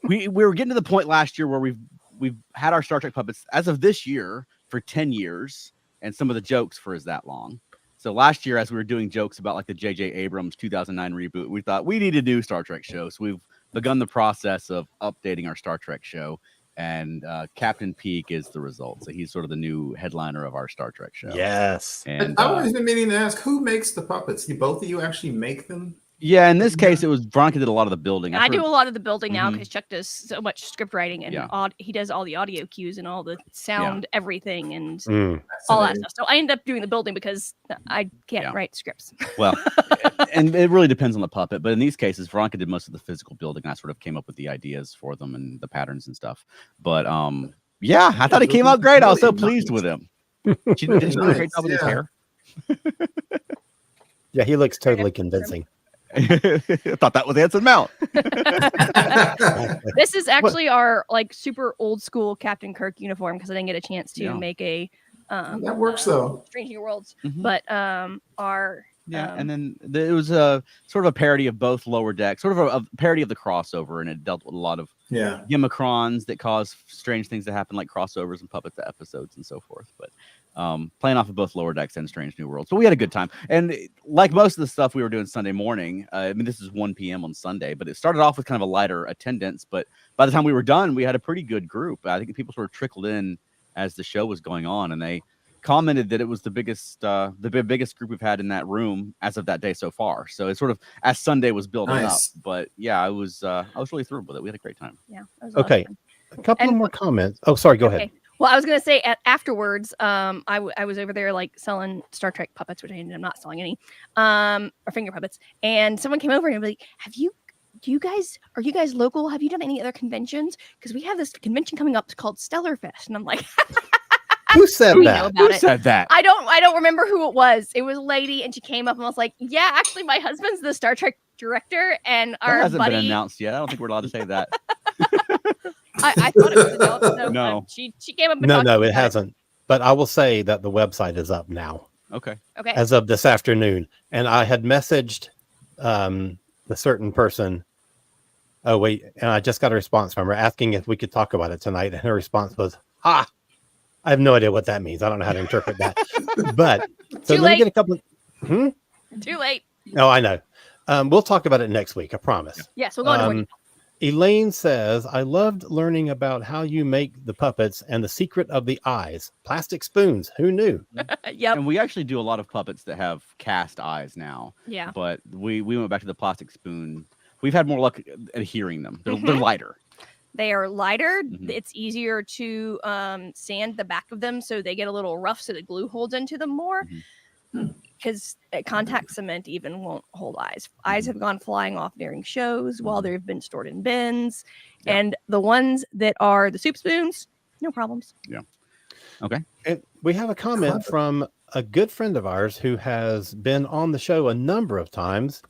we were getting to the point last year where we've had our Star Trek puppets as of this year for 10 years, and some of the jokes for that long. So last year, as we were doing jokes about like the J.J. Abrams 2009 reboot, we thought we need to do Star Trek show. So we've begun the process of updating our Star Trek show. And Captain Peak is the result. So he's sort of the new headliner of our Star Trek show. Yes. And I've always been meaning to ask, who makes the puppets? Both of you actually make them? yeah, in this case, it was Veronica did a lot of the building. I do a lot of the building now Mhm. because Chuck does so much script writing and Yeah. he does all the audio cues and all the sound, everything, and Mm. all that stuff. So I end up doing the building because I can't write scripts. Well, and it really depends on the puppet. But in these cases, Veronica did most of the physical building. I sort of came up with the ideas for them and the patterns and stuff. But yeah, I thought it came out great. I was so pleased with him. She did a great job with his hair. Yeah, he looks totally convincing. I thought that was Anson Mount. This is actually our like super old school Captain Kirk uniform because I didn't get a chance to make a that works though. Strange New Worlds. But our and then it was a sort of a parody of both Lower Deck, sort of a parody of the crossover, and it dealt with a lot of gimmicrins that cause strange things to happen, like crossovers and puppet episodes and so forth. But playing off of both Lower Decks and Strange New Worlds. So we had a good time. And like most of the stuff we were doing Sunday morning, I mean, this is 1 p.m. on Sunday, but it started off with kind of a lighter attendance. But by the time we were done, we had a pretty good group. I think people sort of trickled in as the show was going on, and they commented that it was the biggest group we've had in that room as of that day so far. So it's sort of as Sunday was building up. But yeah, I was really thrilled with it. We had a great time. Yeah. Okay. A couple more comments. Oh, sorry. Go ahead. Well, I was going to say afterwards, I was over there like selling Star Trek puppets, which I ended up not selling any, or finger puppets. And someone came over and was like, are you guys local? Have you done any other conventions? Because we have this convention coming up called Stellar Fest. And I'm like, who said that? Who said that? I don't remember who it was. It was a lady, and she came up and was like, yeah, actually, my husband's the Star Trek director, and our that hasn't buddy... been announced yet. I don't think we're allowed to say that. I thought it was announced. No. She came up and No, it hasn't. But I will say that the website is up now. Okay. As of this afternoon. And I had messaged the certain person. Oh, wait. And I just got a response from her asking if we could talk about it tonight. And her response was, I have no idea what that means. I don't know how to interpret that. But so let me get a couple of... Too late. Oh, I know. We'll talk about it next week. I promise. Yes, we'll go on. Elaine says, I loved learning about how you make the puppets and the secret of the eyes. Plastic spoons. Who knew? Yep. And we actually do a lot of puppets that have cast eyes now. Yeah. But we went back to the plastic spoon. We've had more luck adhering them. They're lighter. They are lighter. Mhm. It's easier to sand the back of them so they get a little rough so the glue holds into them more. Because contact cement even won't hold eyes. Eyes have gone flying off during shows while they've been stored in bins. Yeah. And the ones that are the soup spoons, no problems. Yeah. Okay. And we have a comment from a good friend of ours who has been on the show a number of times,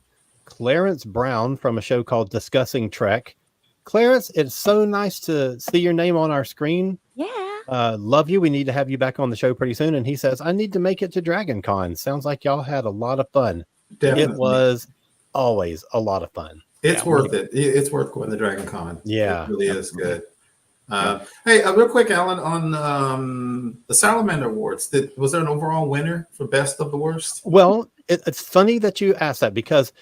Clarence Brown from a show called Discussing Trek. Clarence, it's so nice to see your name on our screen. Yeah. Love you. We need to have you back on the show pretty soon. And he says, I need to make it to Dragon Con. Sounds like y'all had a lot of fun. Definitely. It was always a lot of fun. It's worth it. It's worth going to Dragon Con. Yeah. It really is good. Hey, real quick, Alan, on the Salamander Awards, was there an overall winner for Best of the Worst? Well, it's funny that you asked that because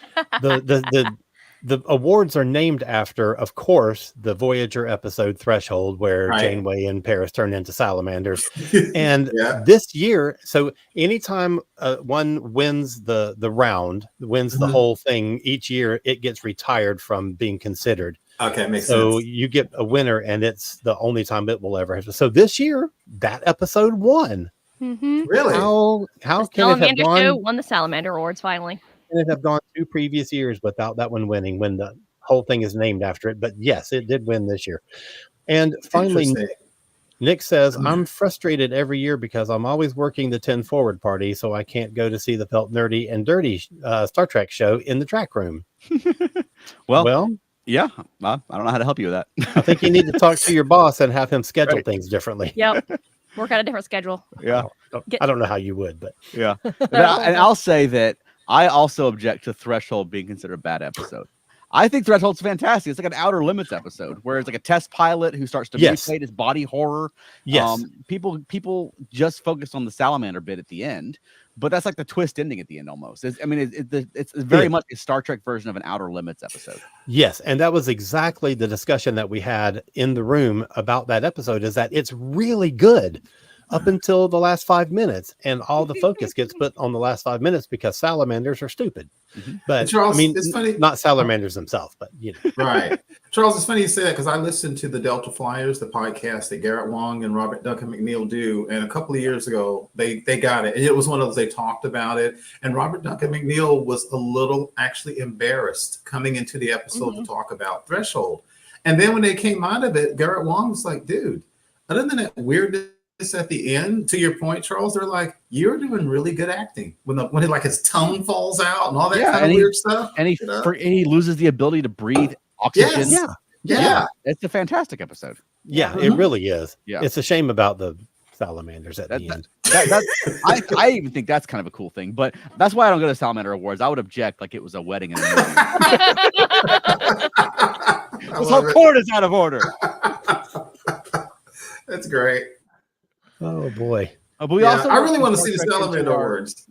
the awards are named after, of course, the Voyager episode Threshold, where Janeway and Paris turn into salamanders. And this year, so anytime one wins the round, wins the whole thing, each year it gets retired from being considered. Okay, makes sense. So sense. you get a winner, and it's the only time it will ever have. So this year, that episode won. Mm-hmm. Really? How can it have Salamander gone? show won the Salamander Awards finally. Can it have gone 2 previous years without that one winning when the whole thing is named after it? But yes, it did win this year. And finally, Nick says, I'm frustrated every year because I'm always working the 10 Forward party, so I can't go to see the Felt Nerdy and Dirty Star Trek show in the track room. Well, yeah, I don't know how to help you with that. I think you need to talk to your boss and have him schedule things differently. Yep. Work out a different schedule. Yeah. I don't know how you would, but yeah. And I'll say that I also object to Threshold being considered a bad episode. I think Threshold's fantastic. It's like an Outer Limits episode where it's like a test pilot who starts to mutate his body horror. Yes. People just focused on the salamander bit at the end, but that's like the twist ending at the end almost. It's very much a Star Trek version of an Outer Limits episode. Yes, and that was exactly the discussion that we had in the room about that episode, is that it's really good up until the last 5 minutes, and all the focus gets put on the last 5 minutes because salamanders are stupid. But Charles, I mean, it's funny. Not salamanders themselves, but you know. Right. Charles, it's funny you say that because I listened to the Delta Flyers, the podcast that Garrett Wong and Robert Duncan McNeil do. And a couple of years ago, they got it. And it was one of those, they talked about it. And Robert Duncan McNeil was a little actually embarrassed coming into the episode to talk about Threshold. And then when they came out of it, Garrett Wong was like, dude, other than that weirdness at the end, to your point, Charles, they're like, you're doing really good acting when like his tongue falls out and all that kind of weird stuff. And he loses the ability to breathe oxygen. Yes. Yeah. It's a fantastic episode. Yeah, it really is. Yeah. It's a shame about the salamanders at the end. I even think that's kind of a cool thing, but that's why I don't go to Salamander Awards. I would object like it was a wedding in a movie. This whole court is out of order. That's great. Oh boy. But we also I really want to see the Salamander Awards.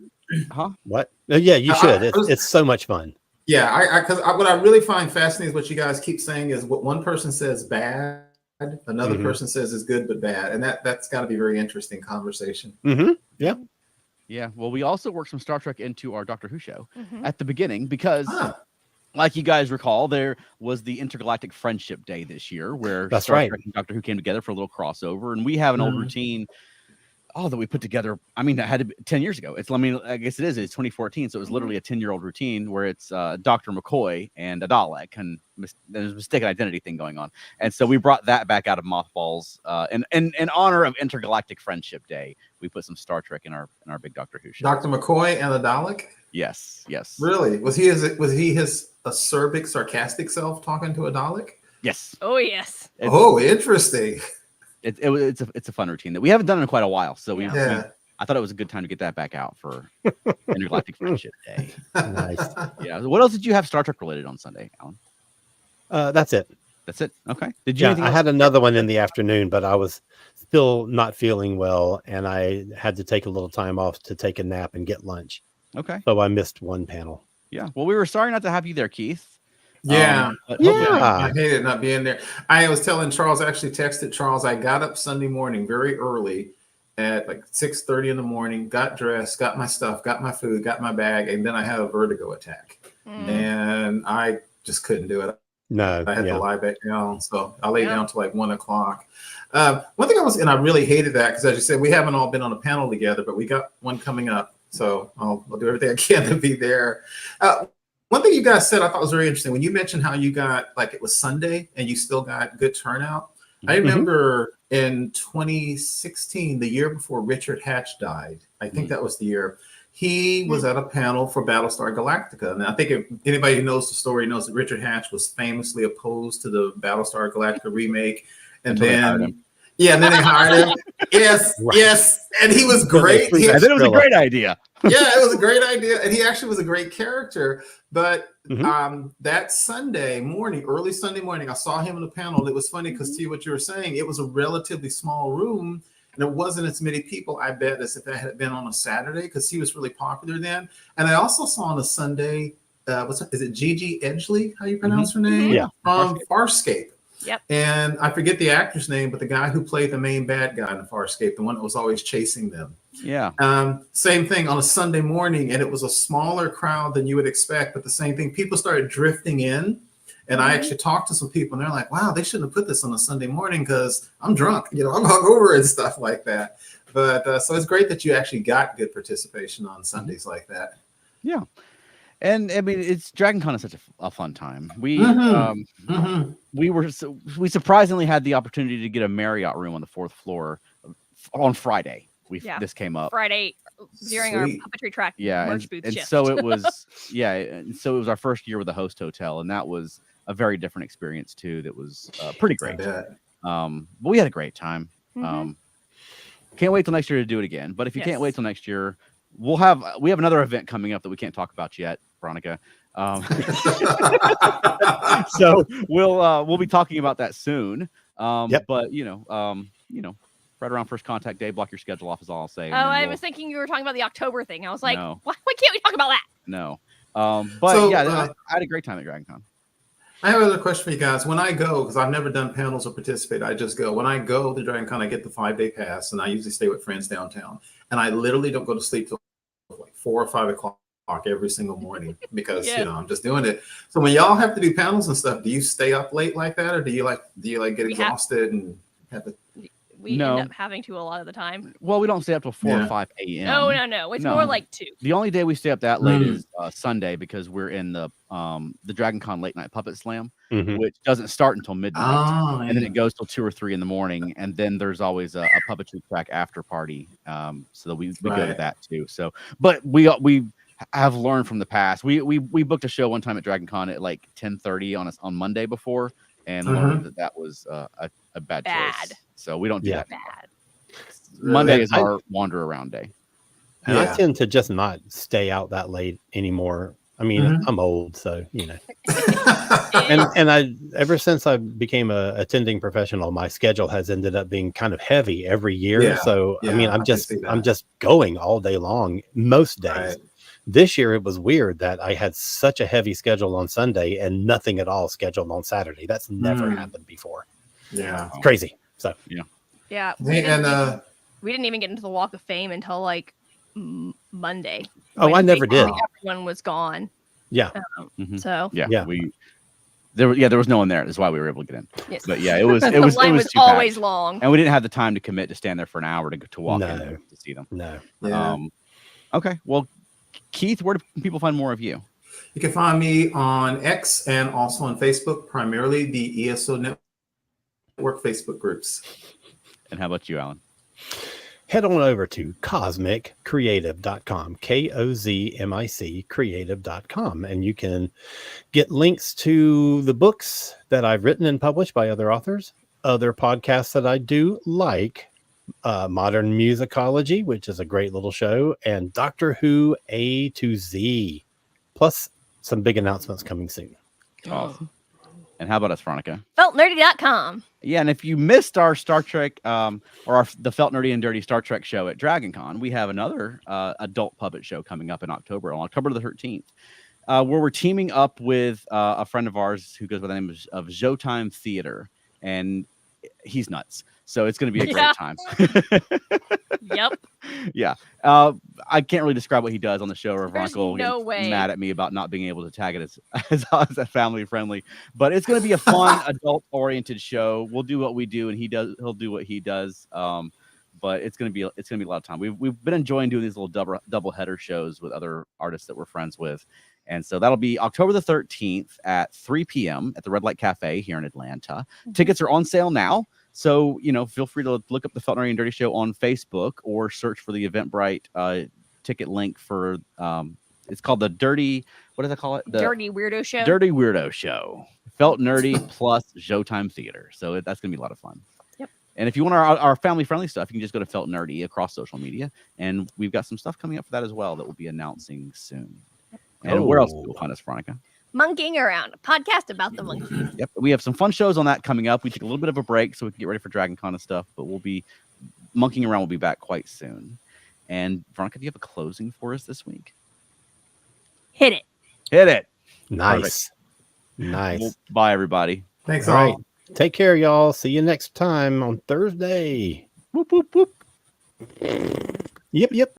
Huh? What? Yeah, you should. It's so much fun. Yeah, because what I really find fascinating is what you guys keep saying is what one person says bad, Another person says is good but bad, and that's got to be a very interesting conversation. Yeah. Yeah. Well, we also worked some Star Trek into our Doctor Who show at the beginning because, like you guys recall, there was the Intergalactic Friendship Day this year where Star Trek and Doctor Who came together for a little crossover, and we have an old routine. That we put together. I mean, that had to be 10 years ago. I guess it is. It's 2014, so it was literally a 10-year-old routine where it's Dr. McCoy and a Dalek, and there's a mistaken identity thing going on. And so we brought that back out of mothballs. In honor of Intergalactic Friendship Day, we put some Star Trek in our big Doctor Who show. Dr. McCoy and a Dalek? Yes. Really? Was he his acerbic, sarcastic self talking to a Dalek? Yes. Oh, yes. Interesting. It's a fun routine that we haven't done in quite a while. So I thought it was a good time to get that back out for Intergalactic Friendship Day. Nice. Yeah. What else did you have Star Trek related on Sunday, Alan? That's it. That's it. Okay. Did you? I had another one in the afternoon, but I was still not feeling well, and I had to take a little time off to take a nap and get lunch. Okay. So I missed one panel. Yeah. Well, we were sorry not to have you there, Keith. Yeah. Yeah. I hated not being there. I was telling Charles, I actually texted Charles, I got up Sunday morning very early at like 6:30 in the morning, got dressed, got my stuff, got my food, got my bag, and then I had a vertigo attack. And I just couldn't do it. No. I had to lie back down. So I lay down till like 1 o'clock. One thing and I really hated that because as you said, we haven't all been on a panel together, but we got one coming up. So I'll do everything I can to be there. One thing you guys said I thought was very interesting when you mentioned how you got it was Sunday and you still got good turnout. I remember in 2016, the year before Richard Hatch died, I think that was the year, he was at a panel for Battlestar Galactica. And I think if anybody who knows the story knows that Richard Hatch was famously opposed to the Battlestar Galactica remake. And then and then they hired him. Yes. And he was great. I thought it was a great idea. It was a great idea. And he actually was a great character. But that Sunday morning, early Sunday morning, I saw him in the panel. It was funny because see what you were saying, it was a relatively small room and there wasn't as many people, I bet, as if that had been on a Saturday because he was really popular then. And I also saw on a Sunday, is it Gigi Edgley? How you pronounce her name? Yeah. Farscape. Yep. And I forget the actor's name, but the guy who played the main bad guy in the Farscape, the one that was always chasing them. Yeah. Same thing on a Sunday morning, and it was a smaller crowd than you would expect, but the same thing. People started drifting in, and I actually talked to some people, and they're like, "Wow, they shouldn't have put this on a Sunday morning because I'm drunk, I'm hungover and stuff like that." But so it's great that you actually got good participation on Sundays like that. Yeah. And I mean, DragonCon is such a fun time. We surprisingly had the opportunity to get a Marriott room on the 4th floor on Friday. This came up Friday during our puppetry track. Merch booth shift. So it was so it was our first year with a host hotel, and that was a very different experience too. That was pretty great. But we had a great time. Can't wait till next year to do it again. But if you can't wait till next year, we have another event coming up that we can't talk about yet, Veronica. So we'll be talking about that soon. But right around First Contact Day, block your schedule off is all I'll say. I was thinking you were talking about the October thing. I was like, why can't we talk about that? No. I had a great time at DragonCon. I have another question for you guys. When I go, because I've never done panels or participate, I just go. When I go to DragonCon, I get the 5-day pass, and I usually stay with friends downtown. And I literally don't go to sleep till like 4 or 5 o'clock every single morning because I'm just doing it. So when y'all have to do panels and stuff, do you stay up late like that, or do you get exhausted and have to? We end up having to a lot of the time. Well, we don't stay up till 4 or 5 a.m. No. It's more like 2. The only day we stay up that late is Sunday because we're in the DragonCon Late Night Puppet Slam, which doesn't start until midnight, and then it goes till 2 or 3 in the morning, and then there's always a puppetry track after party, so that we go to that too. So, but we have learned from the past. We booked a show one time at DragonCon at like 10:30 on Monday before, and learned that was a bad choice. So we don't do that. Bad. Monday is our wander around day. And I tend to just not stay out that late anymore. I mean, I'm old, so and I ever since I became a attending professional, my schedule has ended up being kind of heavy every year. So I mean, I'm just going all day long most days. This year it was weird that I had such a heavy schedule on Sunday and nothing at all scheduled on Saturday. That's never happened before. Yeah. It's crazy. So Yeah. Hey, and We didn't even get into the Walk of Fame until like Monday. Oh, I when never did. basically everyone was gone. Yeah. Mhm. So Yeah, Yeah. there was no one there. That's why we were able to get in. yes. But yeah, it was the line was too always packed. long. And we didn't have the time to commit to stand there for an hour to walk in No. to see them. No. yeah. Okay. Well, Keith, where do people find more of you? You can find me on X and also on Facebook, primarily the ESO Network Facebook groups. And how about you, Alan? Head on over to cosmiccreative.com, KOZMIC creative.com, and you can get links to the books that I've written and published by other authors, other podcasts that I do, like Modern Musicology, which is a great little show, and Doctor Who A to Z, plus some big announcements coming soon. Awesome. And how about us, Veronica? Feltnerdy.com. Yeah, and if you missed our Star Trek the Felt Nerdy and Dirty Star Trek show at DragonCon, we have another adult puppet show coming up in October, on October the 13th, where we're teaming up with a friend of ours who goes by the name of Showtime Theater, and he's nuts. So it's going to be a great time. Yep. Yeah. I can't really describe what he does on the show, or There's Veronica will no get way. mad at me about not being able to tag it as a family friendly. But it's going to be a fun adult oriented show. We'll do what we do, and he'll do what he does. But it's going to be a lot of time. We've been enjoying doing these little double header shows with other artists that we're friends with. And so that'll be October the 13th at 3 p.m. at the Red Light Cafe here in Atlanta. Tickets are on sale now. So, feel free to look up the Felt Nerdy and Dirty Show on Facebook, or search for the Eventbrite ticket link for, it's called the Dirty, what do they call it? The Dirty Weirdo Show. Dirty Weirdo Show. Felt Nerdy plus Showtime Theater. So that's going to be a lot of fun. Yep. And if you want our family-friendly stuff, you can just go to Felt Nerdy across social media. And we've got some stuff coming up for that as well that we'll be announcing soon. And where else will you find us, Veronica? Monkeying Around, a podcast about the monkeys. Yep. We have some fun shows on that coming up. We took a little bit of a break so we can get ready for DragonCon and stuff, but we'll be monkeying around. We'll be back quite soon. And Veronica, do you have a closing for us this week? Hit it. Hit it. Nice. Nice. Well, bye, everybody. Thanks All all. right. Take care, y'all. See you next time on Thursday. Whoop, whoop, whoop. Yep.